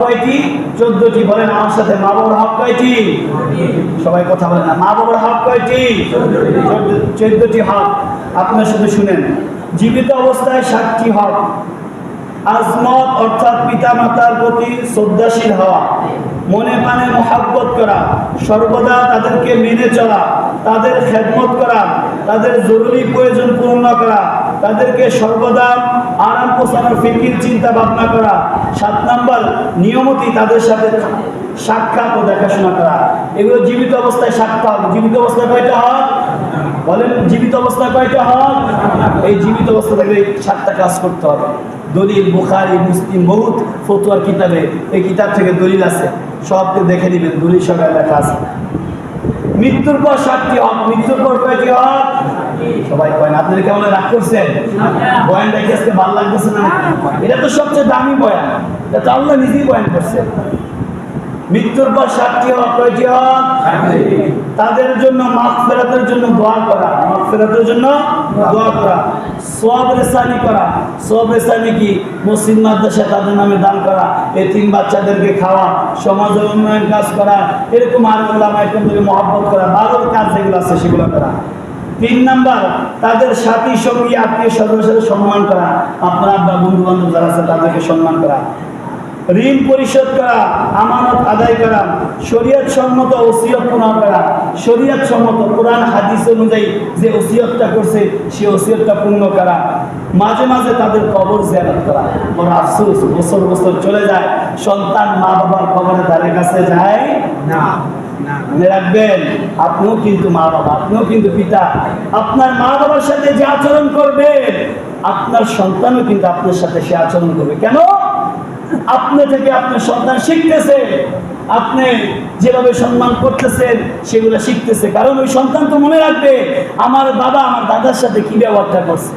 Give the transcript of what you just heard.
কয়টি? 14টি। বলেন আমার সাথে, মা বাবার হক কয়টি? সবাই কথা বলেন না। মা বাবার হক কয়টি? 14টি হক। আপনারা শুধু শুনেন। জীবিত অবস্থায় 7টি হক। আজমত অর্থাৎ পিতা মাতার প্রতি শ্রদ্ধাশীল হওয়া, মনে প্রাণে মহাব্বত করা, সর্বদা তাদেরকে মেনে চলা, তাদের খেদমত করা, তাদের জরুরি প্রয়োজন পূর্ণ করা, তাদেরকে সর্বদা আরাম পৌঁছানোর ফিকির চিন্তা ভাবনা করা। 7 নাম্বার, নিয়মিতই তাদের সাথে সাক্ষাৎ ও দেখাশোনা করা। এগুলো জীবিত অবস্থায় 7টা হবে। জীবিত অবস্থায় কয়টা হক? বলেন, জীবিত অবস্থায় কয়টা হক? এই জীবিত অবস্থা থেকে 7টা কাজ করতে হবে। দলিল বুখারী, মুসলিম, বহুত ফতোয়ার কিতাবে, এই কিতাব থেকে দলিল আছে, সবকে দেখে দিবেন, দলিল সবাই লেখা আছে। মৃত্যুর পর 7টি হক। মৃত্যুর পর কয়টি হক? সবাই কয় না। আপনাদের কেমন রাগ করছেন? বয়ান দেখে আজকে ভালো লাগতেছে না? এটা তো সবচেয়ে দামি বয়ান, এটা তো আল্লাহ নিজেই বয়ান করছেন। মৃত্যুর পর 7টি হক। কয়টি হক? তাদের জন্য মাগফিরাতের জন্য দোয়া করা, মাগফিরাতের জন্য দোয়া করা, সওয়াব রেসানি করা। সওয়াব রেসানি কি? মসজিদ মাদ্রাসা তাদের নামে দান করা, এতিম বাচ্চাদেরকে খাওয়া, সমাজের উন্নয়ন কাজ করা, এরকম আর ওলামা একদমকে মহব্বত করা, 12 কাজ যেগুলো আছে সেগুলো করা। 3 নাম্বার, তাদের সাথী সঙ্গী আত্মীয় স্বজনের সম্মান করা, আপনার আব্বা বন্ধু বান্ধব যারা আছে তাদেরকে সম্মান করা, ঋণ পরিশোধ করা, আমানত আদায় করা, শরীয়ত সম্মত ওসিয়ত পূরণ করা, শরীয়ত সম্মত কোরআন হাদিস অনুযায়ী যে ওসিয়তটা করছে সেই ওসিয়তটা পূর্ণ করা, মাঝে মাঝে তাদের কবর জিয়ারত করা। বড় আফসোস, বছর বছর চলে যায়, সন্তান মা বাবার কবরের ধারে কাছে যায় না। মনে রাখবেন, আপনিও কিন্তু মা বাবা, আপনিও কিন্তু পিতা। আপনার মা বাবার সাথে যে আচরণ করবে, আপনার সন্তানও কিন্তু আপনার সাথে সে আচরণ করবে। কেন? আপনি থেকে আপনার সন্তান শিখতেছে, আপনি যেভাবে সম্মান করতেছেন সেগুলো শিখতেছে। কারণ ওই সন্তান তো মনে রাখবে আমার বাবা আমার দাদার সাথে কি ব্যবহারটা করছে।